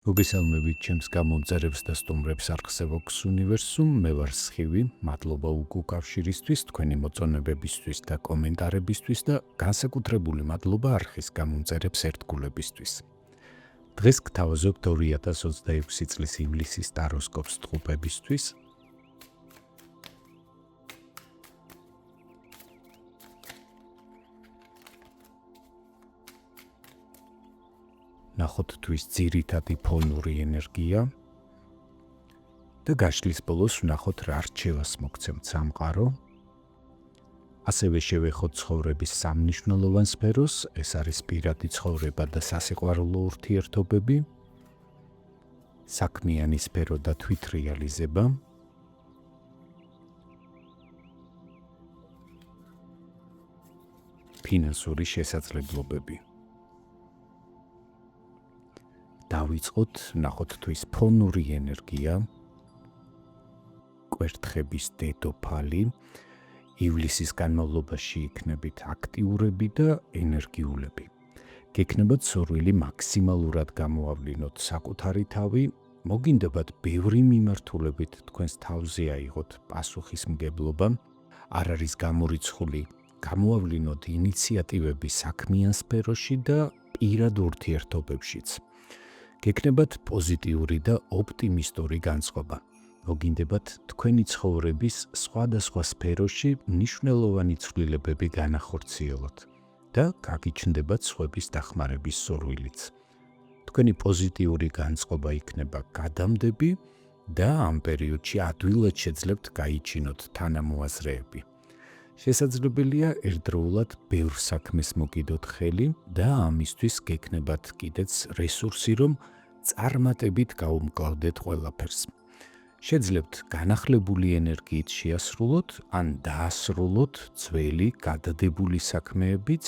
მოგესალმებით ჩემს გამომწერებს და სტუმრებს არხსევოქს უნივერსუმ, მე ვარ სხივი, მადლობა უკავშირისთვის, თქვენი მოწონებებისთვის და კომენტარებისთვის და განსაკუთრებული მადლობა არხის გამომწერებს ერთგულებისთვის. დღეს გთავაზობთ 2026 წლის ივლისის ტაროსკოპს ტყუპებისთვის. ნახოთ თვის ძირითადი ფონური ენერგია და გაშლის ბოლოს ვნახოთ რა რჩევას მოგცემთ სამყარო. ასევე შევეხოთ ცხოვრების სამნიშნულოვან სფეროს, ეს არის პირადი ცხოვრება და სასიყვარულო ურთიერთობები, საქმიანი სფერო და თვითრეალიზება, ფინანსური შესაძლებლობები. დავიწყოთ, ნახოთ თვის ფონური ენერგია, კვერთხების დედოფალი, ივლისის განმავლობაში იქნებით აქტიურები და ენერგიულები. გექნებათ სურვილი მაქსიმალურად გამოავლინოთ საკუთარი თავი, მოგინდებათ ბევრი მიმართულებით თქვენს თავზე აიღოთ პასუხისმგებლობა, არ არის გამორიცხული გამოავლინოთ ინიციატივები საქმიან სფეროში და პირად ურთიერთობებშიც. გექნებათ პოზიტიური და ოპტიმისტური განწყობა. მოგინდებათ თქვენი ცხოვრების სხვადასხვა სფეროში მნიშვნელოვანი ცვლილებები განახორციელოთ და გაგიჩნდებათ სხვების დახმარების სურვილიც. თქვენი პოზიტიური განწყობა იქნება გადამდები და ამ პერიოდში ადვილად შეძლებთ გაიჩინოთ თანამოაზრეები. შესაძლებელია ერთდროულად ბევრ საქმეს მოგიდოთ ხელი და ამისთვის გექნებათ კიდეც რესურსი, რომ წარმატებით გაუმკლავდეთ ყველაფერს. შეძლებთ განახლებული ენერგიით შეასრულოთ ან დაასრულოთ ძველი გადადებული საქმეებიც,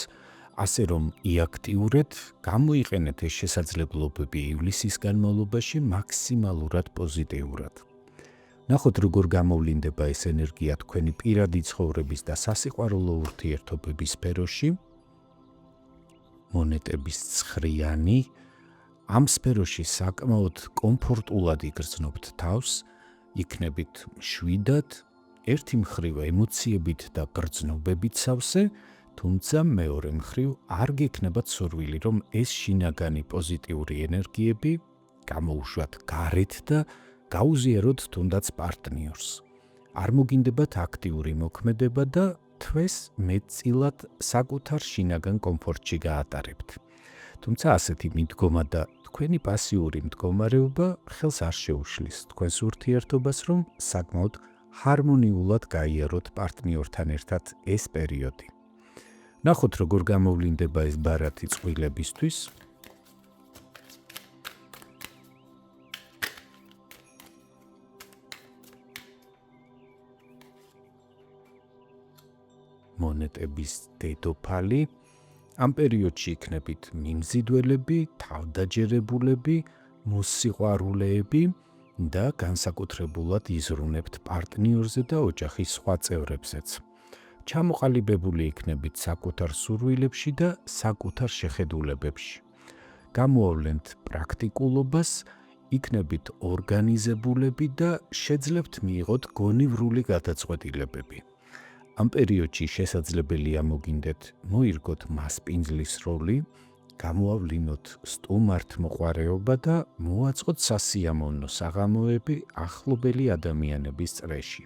ასე რომ იაქტიურეთ, გამოიყენეთ ეს შესაძლებლობები ივლისის განმავლობაში მაქსიმალურად პოზიტიურად. ნახოთ როგორ გამოვლინდება ეს ენერგია თქვენი პირადი ცხოვრების და სასიყვარულო ურთიერთობების სფეროში. მონეტების ცხრიანი. ამ სფეროში საკმაოდ კომფორტულად იგრძნობთ თავს, იქნებით მშვიდად, ერთი მხრივ ემოციებით და გრძნობებით სავსე, თუმცა მეორე მხრივ არ გექნებათ სურვილი, რომ ეს შინაგანი პოზიტიური ენერგიები გამოუშვათ გარეთ და გაუზიაროთ თუნდაც პარტნიორს. არ მოგინდებათ აქტიური მოქმედება და თვეს მეტწილად საკუთარ შინაგან კომფორტში გაატარებთ. თუმცა ასეთი მიდგომა და თქვენი პასიური მდგომარეობა ხელს არ შეუშლის თქვენს ურთიერთობას, რომ საკმაოდ ჰარმონიულად გაიაროთ პარტნიორთან ერთად ეს პერიოდი. ნახოთ როგორ გამოვლინდება ეს ბარათი წყვილებისთვის. მონეტების დედოფალი. ამ პერიოდში იქნებით მიმზიდველები, თავდაჯერებულები, მოსიყვარულეები და განსაკუთრებულად იზრუნებთ პარტნიორზე და ოჯახის სხვა წევრებზეც. ჩამოყალიბებული იქნებით საკუთარ სურვილებში და საკუთარ შეხედულებებში. გამოავლენთ პრაქტიკულობას, იქნებით ორგანიზებულები და შეძლებთ მიიღოთ გონივრული გადაწყვეტილებები. ამ პერიოდში შესაძლებელია მოგინდეთ მოირგოთ მასპინძლის როლი, გამოავლინოთ სტუმართმოყვარეობა და მოაწყოთ სასიამოვნო საღამოები ახლობელი ადამიანების წრეში.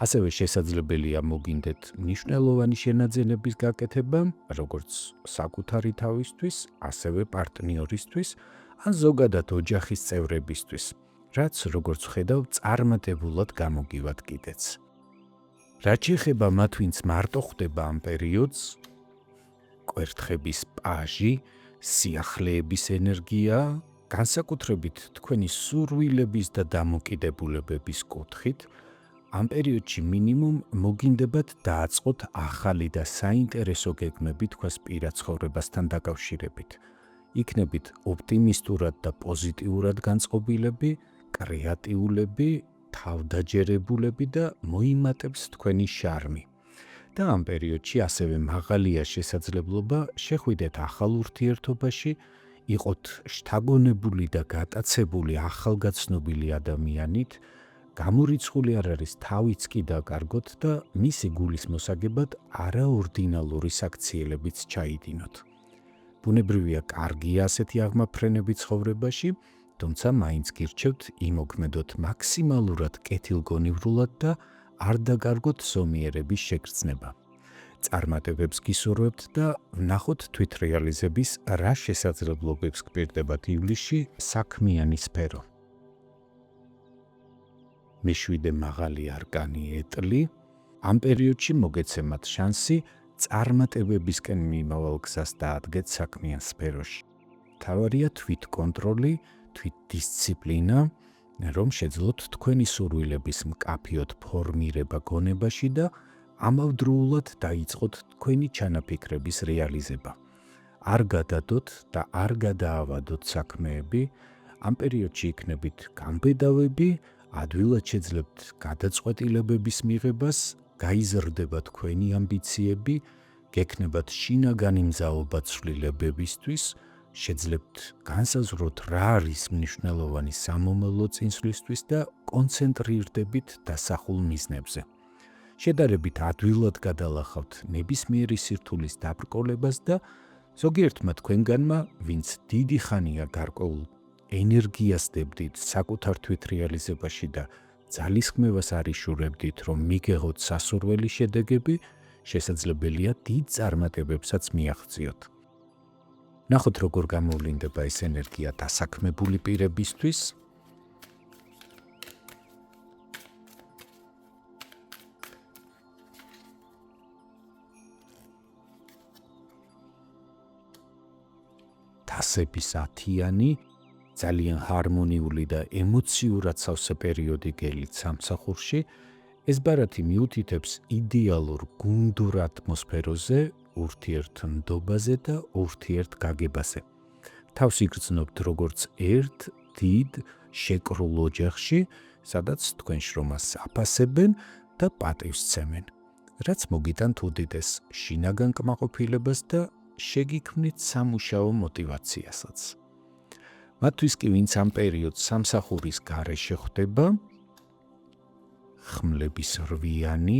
ასევე შესაძლებელია მოგინდეთ მნიშვნელოვანი შენაძენების გაკეთება, როგორც საკუთარი თავისთვის, ასევე პარტნიორისთვის, ან ზოგადად ოჯახის წევრებისთვის, რაც როგორც ხედავ წარმატებულად გამოგივათ კიდეც. რაც შეეხება მათ, ვინც მარტო ხვდება ამ პერიოდს, კვერთხების პაჟი, სიახლეების ენერგია, განსაკუთრებით თქვენი სურვილების და დამოკიდებულებების კუთხით, ამ პერიოდში მინიმუმ მოგინდებათ დააწყოთ ახალი და საინტერესო გეგმები თქვენს პირად ცხოვრებასთან დაკავშირებით. იქნებით ოპტიმისტურად და პოზიტიურად განწყობილები, კრეატიულები, თავდაჯერებულები და მოიმატებს თქვენი შარმი. და ამ პერიოდში ასევე მაღალია შესაძლებლობა შეხვიდეთ ახალ ურთიერთობაში, იყოთ შთაგონებული და გატაცებული ახალგაცნობილი ადამიანით, გამორიცხული არ არის თავიც კი დაკარგოთ და მისი გულის მოსაგებად არაორდინალური საქციელებიც ჩაიდინოთ. ბუნებრივია კარგია ასეთი აღმაფრენები ცხოვრებაში, თუმცა მაინც გირჩევთ იმოქმედოთ მაქსიმალურად კეთილგონივრულად და არ დაკარგოთ ზომიერების შეგრძნება. წარმატებებს გისურვებთ და ვნახოთ თვითრეალიზების რა შესაძლებლობებს გპირდებათ ივლისში საქმიანი სფერო. მეშვიდე მაღალი არკანი ეტლი, ამ პერიოდში მოგეცემათ შანსი წარმატებებისკენ მიმავალ გზას დაადგეთ საქმიან სფეროში. მთავარია თვითკონტროლი, თვითდისციპლინა, რომ შეძლოთ თქვენი სურვილების მკაფიოდ ფორმირება გონებაში და ამავდროულად დაიწყოთ თქვენი ჩანაფიქრების რეალიზება. არ გადადოთ და არ გადაავადოთ საქმეები, ამ პერიოდში იქნებით გამბედავები, ადვილად შეძლებთ გადაწყვეტილებების მიღებას, გაიზრდება თქვენი ამბიციები, გექნებათ შინაგანი მზაობა ცვლილებებისთვის, შეძლებთ განსაზღვროთ რა არის მნიშვნელოვანი სამომავლო წინსვლისთვის და კონცენტრირდებით დასახულ მიზნებზე. შედარებით ადვილად გადალახავთ ნებისმიერი სირთულის დაბრკოლებას და ზოგიერთმა თქვენგანმა, ვინც დიდი ხანია გარკვეულ ენერგიას დებდით საკუთარ თვითრეალიზებაში და ძალისხმევას არიშურებდით, რომ მიგეღოთ სასურველი შედეგები, შესაძლებელია დიდ წარმატებებსაც მიაღწიოთ. ნახოთ როგორ გამოვლინდება ეს ენერგია დასაქმებული პირებისთვის. თასების 10-იანი, ძალიან ჰარმონიული და ემოციურად სავსე პერიოდი გელით სამსახურში, ეს ბარათი მიუთითებს იდეალურ გუნდურ ატმოსფეროზე, ურთიერთნდობაზე და ურთიერთგაგებაზე. თავს იგრძნობთ როგორც ერთ დიდ შეკრულ ოჯახში, სადაც თქვენ შრომას აფასებენ და პატივს სცემენ, რაც მოგიტანთ უდიდეს შინაგან კმაყოფილებას და შეგიქმნით სამუშაო მოტივაციასაც. მათთვის კი, ვინც ამ პერიოდს სამსახურის გარეშე ხვდება, ხმლების 8-იანი,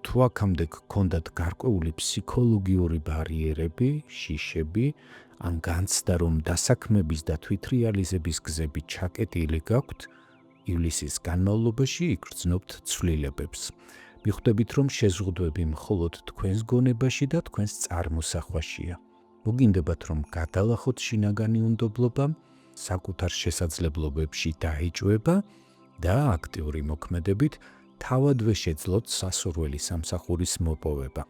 თუ აქამდე გქონდათ გარკვეული ფსიქოლოგიური ბარიერები, შიშები, ან განცდა, რომ დასაქმების და თვითრეალიზების გზები ჩაკეტილი გაქვთ, ივლისის განმავლობაში იგრძნობთ ცვლილებებს. მიხვდებით, რომ შეზღუდვები მხოლოდ თქვენს გონებაში და თქვენს წარმოსახვაშია. მოგინდებათ, რომ გადალახოთ შინაგანი უნდობლობა, საკუთარ შესაძლებლობებში დაიჭვება და აქტიური მოქმედებით თავადვე შეძლოთ სასურველი სამსახურის მოპოვება.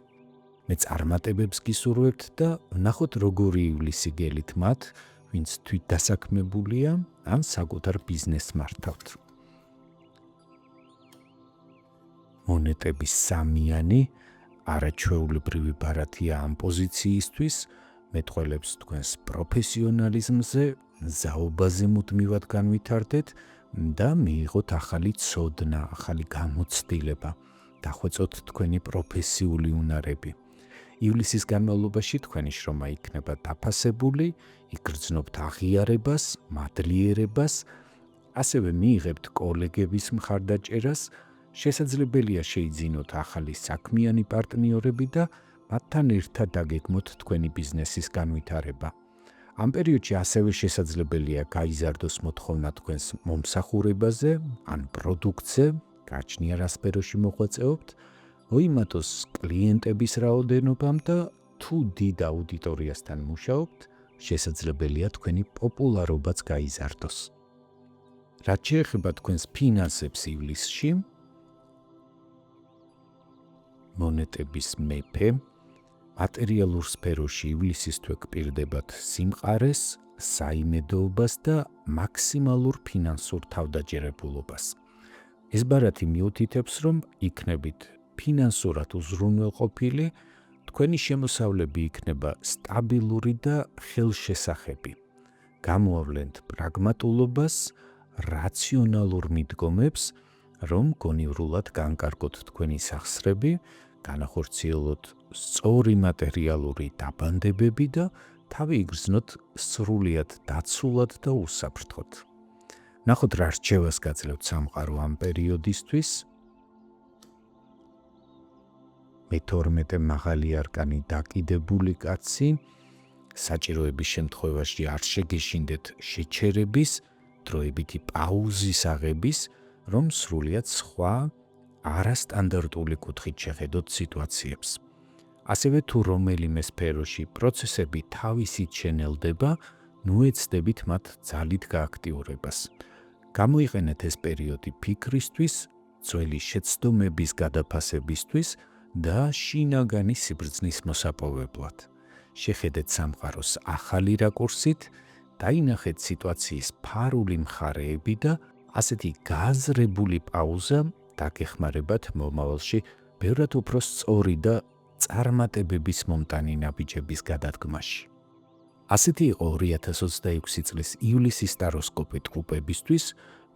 მე წარმატებებს გისურვებთ და ვნახოთ როგორი ივლისი გელით მათ, ვინც თვითდასაქმებულია ან საკუთარ ბიზნესს მართავთ. მონეტების 3-იანი, არაჩვეულებრივი ბარათია ამ პოზიციისთვის, მეტყველებს თქვენს პროფესიონალიზმზე, ზაობაზე მუდმივად განვითარდეთ და მიიღოთ ახალი ცოდნა, ახალი გამოცდილება, დახვეწოთ თქვენი პროფესიული უნარები. ივლისის განმავლობაში თქვენი შრომა იქნება დაფასებული, იგრძნობთ აღიარებას, მადლიერებას, ასევე მიიღებთ კოლეგების მხარდაჭერას, შესაძლებელია შეიძინოთ ახალი საქმიანი პარტნიორები და მათთან ერთად დაგეგმოთ თქვენი ბიზნესის განვითარება. ამ პერიოდში ასევე შესაძლებელია გაიზარდოს მოთხოვნა თქვენს მომსახურებაზე ან პროდუქტზე, გააჩნია რა სფეროში მოღვაწეობთ, მოიმატოს კლიენტების რაოდენობამ და თუ დიდ აუდიტორიასთან მუშაობთ, შესაძლებელია თქვენი პოპულარობაც გაიზარდოს. რაც შეეხება თქვენს ფინანსებს ივლისში, მონეტების მეფე, მატერიალურ სფეროში ივლისისთვის გპირდებათ სიმყარეს, საიმედოობას და მაქსიმალურ ფინანსურ თავდაჯერებულობას. ეს ბარათი მიუთითებს, რომ იქნებით ფინანსურად უზრუნველყოფილი, თქვენი შემოსავლები იქნება სტაბილური და ხელშესახები. გამოავლენთ პრაგმატულობას, რაციონალურ მიდგომებს, რომ გონივრულად განკარგოთ თქვენი სახსრები, განახორციელოთ სწორი მატერიალური დაბანდებები და თავი იგრძნოთ სრულიად დაცულად და უსაფრთხოდ. ნახოთ რა რჩევას გაძლევთ სამყარო ამ პერიოდისთვის. მე-12 მაღალი არკანი დაკიდებული კაცი. საჭიროების შემთხვევაში არ შეგეშინდეთ შეჩერების, დროებითი პაუზის აღების, რომ სრულიად სხვა არასტანდარტული კუთხით შეხედოთ სიტუაციებს. ასევე თუ რომელიმე სფეროში პროცესები თავისით შენელდება, ნუ ეცდებით მათ ძალით გააქტიურებას. გამოიყენეთ ეს პერიოდი ფიქრისთვის, ძველი შეცდომების გადაფასებისთვის და შინაგანი სიბრძნის მოსაპოვებლად. შეხედეთ სამყაროს ახალი რაკურსით, დაინახეთ სიტუაციის ფარული მხარეები და ასეთი გაზრებული პაუზა დაგეხმარებათ მომავალში ბევრად უფრო სწორი და წარმატებების მომტანი ნაბიჯების გადადგმაში. ასეთი იყო 2026 წლის ივლისის ტაროსკოპი ტყუპებისთვის,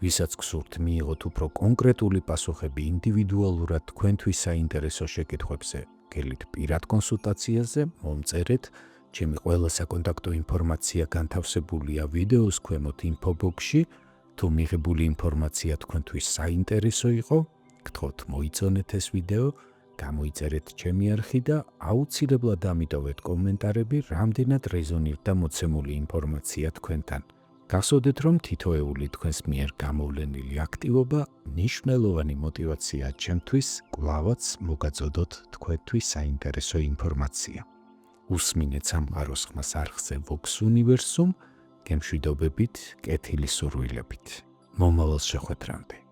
ვისაც გსურთ მიიღოთ უფრო კონკრეტული პასუხები ინდივიდუალურად თქვენთვის საინტერესო შეკითხვებზე, გელით პირად კონსულტაციაზე, მომწერეთ. ჩემი ყველა საკონტაქტო ინფორმაცია განთავსებულია ვიდეოს ქვემოთ ინფობოქსში. თუ მიღებული ინფორმაცია თქვენთვის საინტერესო იყო, გთხოვთ მოიწონეთ ეს ვიდეო, გამოიწერეთ ჩემი არხი და აუცილებლად ამიტოვეთ კომენტარები, რამდენად რეზონირდა მოცემული ინფორმაცია თქვენთან. გახსოვდეთ, რომ თითოეული თქვენს მიერ გამოვლენილი აქტივობა მნიშვნელოვანი მოტივაციაა ჩემთვის, კვლავაც მოგაწოდოთ თქვენთვის საინტერესო ინფორმაცია. უსმინეთ სამყაროს ხმას არხზე Vox Universum, გემშვიდობებით, კეთილი სურვილებით. მომავალ შეხვედრამდე.